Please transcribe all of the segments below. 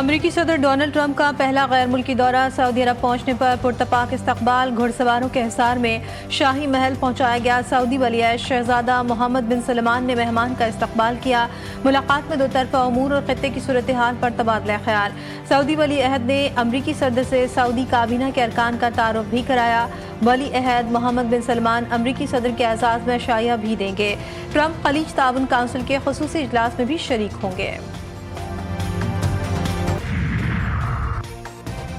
अमरीकी सदर Donald Trump का पहला गैर मुल्की दौरा। सऊदी अरब पहुंचने पर पुरतपाक इस्तकबाल। घुड़सवारों के हिसार में शाही महल पहुंचाया गया। सऊदी वलीअहद शहजादा मोहम्मद बिन सलमान ने मेहमान का इस्तकबाल किया। मुलाकात में दो तरफा उमूर और खित्ते की सूरत हाल पर तबादला ख्याल। सऊदी वलीअहद ने अमरीकी सदर से सऊदी काबीना के अरकान का तारुफ भी कराया। वलीअहद मोहम्मद बिन सलमान अमरीकी सदर के एजाज़ में शाइया भी देंगे। ट्रंप खलीज ताउन काउंसिल के खुसूसी इजलास में भी शरीक होंगे।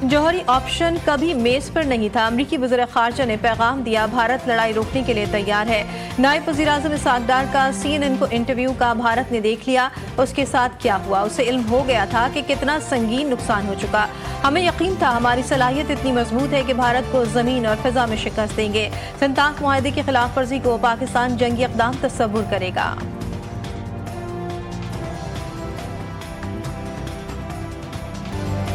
जौहरी ऑप्शन कभी मेज पर नहीं था। अमरीकी वज़ीर ख़ारजा ने पैगाम दिया, भारत लड़ाई रोकने के लिए तैयार है। नायब वज़ीर आज़म इसहाक़ डार का CNN को इंटरव्यू का भारत ने देख लिया, उसके साथ क्या हुआ, उसे इल्म हो गया था कि कितना संगीन नुकसान हो चुका। हमें यकीन था हमारी सलाहियत इतनी मजबूत है कि भारत को ज़मीन और फ़िज़ा में शिकस्त देंगे। संताक मुआहदे की खिलाफ वर्जी को पाकिस्तान जंगी इक़दाम तस्वुर करेगा।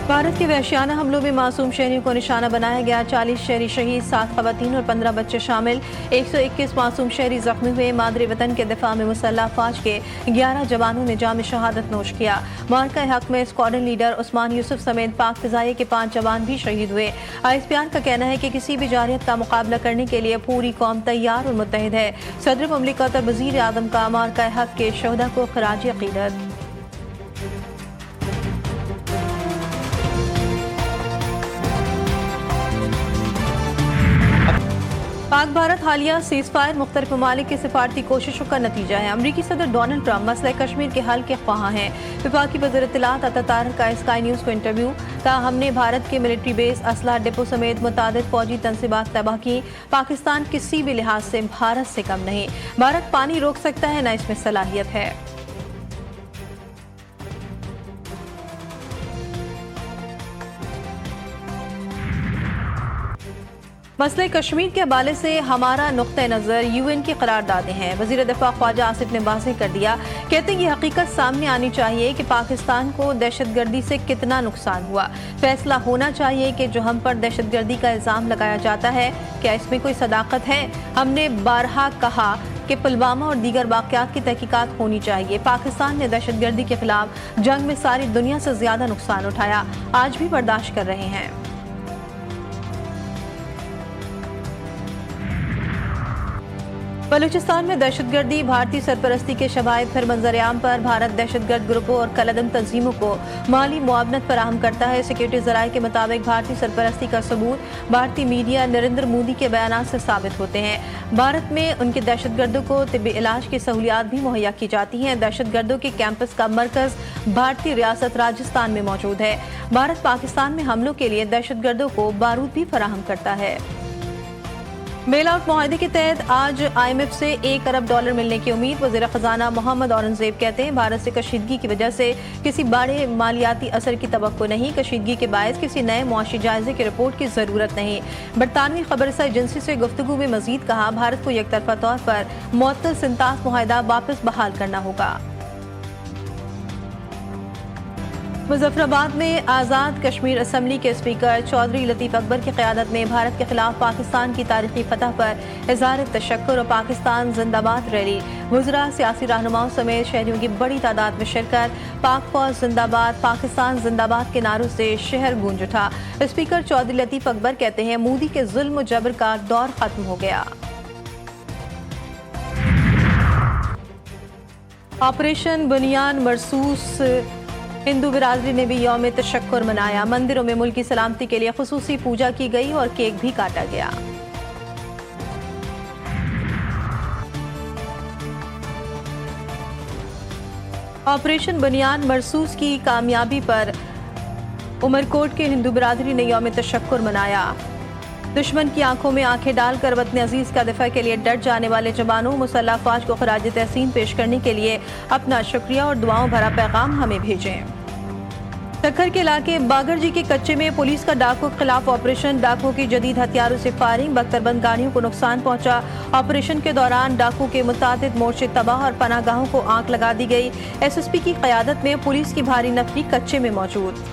भारत के वहशियाना हमलों में मासूम शहरियों को निशाना बनाया गया। 40 शहरी शहीद, 7 ख़वातीन और 15 बच्चे शामिल। 121 मासूम शहरी जख्मी हुए। मादरे वतन के दिफा में मुसल्लह फ़ौज के 11 जवानों ने जाम शहादत नोश किया। मार्का हक में स्क्वाड्रन लीडर उस्मान यूसुफ समेत पाक फ़िज़ाइया के 5 जवान भी शहीद हुए। ISPR का कहना है कि किसी भी जारियत का मुकाबला करने के लिए पूरी कौम तैयार और मुत्तहिद है। सदर ममलिकत और वज़ीर आज़म का मार्का हक के शहदा को ख़राज अक़ीदत। पाक भारत हालिया सीज़ फायर मुख्तलिफ ममालिक की सिफारती कोशिशों का नतीजा है। अमरीकी सदर डोनाल्ड ट्रंप मसला कश्मीर के हल के ख्वाह हैं। वफाकी वज़ीर इत्तलात अता तारक का स्काई न्यूज़ को इंटरव्यू। कहा, हमने भारत के मिलिट्री बेस, असलहा डिपो समेत मुतादिद फौजी तनसीबात तबाह की। पाकिस्तान किसी भी लिहाज से भारत से कम नहीं। भारत पानी रोक सकता है, न इसमें सलाहियत है। मसले कश्मीर के हवाले से हमारा नुक्ता नज़र UN की करारदादें हैं। वज़ीर दिफा ख्वाजा आसिफ ने वाज़ेह कर दिया, कहते हैं ये हकीकत सामने आनी चाहिए कि पाकिस्तान को दहशतगर्दी से कितना नुकसान हुआ। फैसला होना चाहिए कि जो हम पर दहशतगर्दी का इल्ज़ाम लगाया जाता है, क्या इसमें कोई सदाकत है। हमने बारहा कहा कि पुलवामा और दीगर वाक़यात की तहकीकात होनी चाहिए। पाकिस्तान ने दहशतगर्दी के खिलाफ जंग में सारी दुनिया से ज़्यादा नुकसान उठाया, आज भी बर्दाश्त कर रहे हैं। बलूचिस्तान में दहशतगर्दी, भारतीय सरपरस्ती के शवाहिद। फिर मंजर-ए-आम पर भारत दहशतगर्द ग्रुपों और कलअदम तंजीमों को माली मुआवनत फराहम करता है। सिक्योरिटी ज़राए के मुताबिक भारतीय सरपरस्ती का सबूत भारतीय मीडिया नरेंद्र मोदी के बयानात से साबित होते हैं। भारत में उनके दहशतगर्दों को तिब्बी इलाज की सहूलियात भी मुहैया की जाती हैं। दहशतगर्दों के कैंपस का मरकज़ भारतीय रियासत राजस्थान में मौजूद है। भारत पाकिस्तान में हमलों के लिए दहशतगर्दों को बारूद भी फराहम करता है। बेल आउट मुआहदे के तहत आज IMF से $1 अरब मिलने की उम्मीद। वज़ीर ख़ज़ाना मोहम्मद औरंगज़ेब कहते हैं, भारत से कशीदगी की वजह से किसी बड़े मालियाती असर की तवक्को नहीं। कशीदगी के बायस किसी नए मुआशी जायजे की रिपोर्ट की ज़रूरत नहीं। बरतानवी खबरसा एजेंसी से गुफ्तगू में मज़ीद कहा, भारत को यकतरफा तौर पर मुअत्तल सिंतास मुआहदा वापस बहाल करना होगा। मुजफ्फराबाद में आज़ाद कश्मीर असम्बली के स्पीकर चौधरी लतीफ़ अकबर की क़यादत में भारत के खिलाफ पाकिस्तान की तारीखी फतह पर इज़हार तशक्कुर और पाकिस्तान जिंदाबाद रैली। वज़रा, सियासी रहनुमाओं समेत शहरियों की बड़ी तादाद में शिरकत। पाक फौज जिंदाबाद, पाकिस्तान जिंदाबाद के नारों से शहर गूंज उठा। स्पीकर चौधरी लतीफ़ अकबर कहते हैं, मोदी के जुल्म जबर का दौर खत्म हो गया। ऑपरेशन बुनियान मरसूस हिंदू बिरादरी ने भी यौम तशक्कुर मनाया। मंदिरों में मुल्क की सलामती के लिए खुसूसी पूजा की गई और केक भी काटा गया। ऑपरेशन बुनियान मरसूस की कामयाबी पर उमरकोट के हिंदू बिरादरी ने यौम तशक्कुर मनाया। दुश्मन की आंखों में आंखें डालकर वतन अजीज का दिफा के लिए डट जाने वाले जवानों, मुसल्लह फौज को खराज तहसीन पेश करने के लिए अपना शुक्रिया और दुआओं भरा पैगाम हमें भेजें। तखर के इलाके बागरजी के कच्चे में पुलिस का डाकुओं के खिलाफ ऑपरेशन। डाकुओं की जदीद हथियारों से फायरिंग, बख्तरबंद गाड़ियों को नुकसान पहुंचा। ऑपरेशन के दौरान डाकुओं के मुतादिद मोर्चे तबाह और पनागाहों को आंख लगा दी गई। SSP की क़यादत में पुलिस की भारी नफरी कच्चे में मौजूद।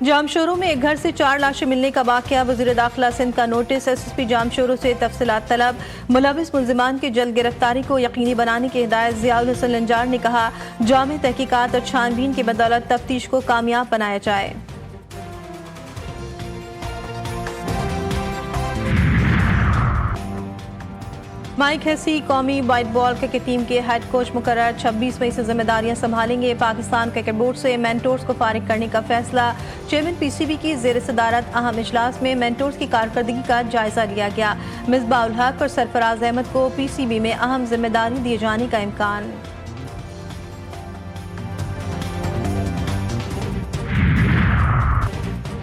जामशोरों में एक घर से 4 लाशें मिलने का वाकया, वज़ीर दाखिला सिंध का नोटिस, एसएसपी जामशोरों से तफसीलात तलब, मुलविस मुल्जिमान की जल्द गिरफ्तारी को यकीनी बनाने की हिदायत। ज़ियाउल हसन लंजार ने कहा, जामे तहकीकात और छानबीन की बदौलत तफ्तीश को कामयाब बनाया जाए। माइक हेसी कौमी वाइट बॉल क्रिकेट टीम के हेड कोच मुकर्रर, 26 मई से जिम्मेदारियां संभालेंगे। पाकिस्तान क्रिकेट बोर्ड से मेंटोर्स को फारिग करने का फैसला, चेयरमैन पीसीबी की ज़ेर सदारत अहम इजलास में मेंटोर्स की कारकर्दगी का जायजा लिया गया। मिसबाह उल हक और सरफराज अहमद को पीसीबी में अहम जिम्मेदारी दिए जाने का इम्कान।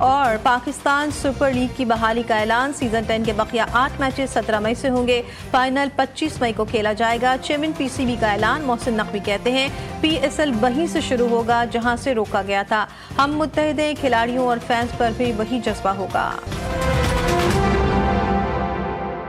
और पाकिस्तान सुपर लीग की बहाली का ऐलान, सीजन 10 के बकिया 8 मैचेस 17 मई से होंगे, फाइनल 25 मई को खेला जाएगा। चेयरमैन पीसीबी का ऐलान। मोहसिन नकवी कहते हैं, पीएसएल वहीं से शुरू होगा जहां से रोका गया था। हम मुत्तहिद हैं, खिलाड़ियों और फैंस पर भी वही जज्बा होगा।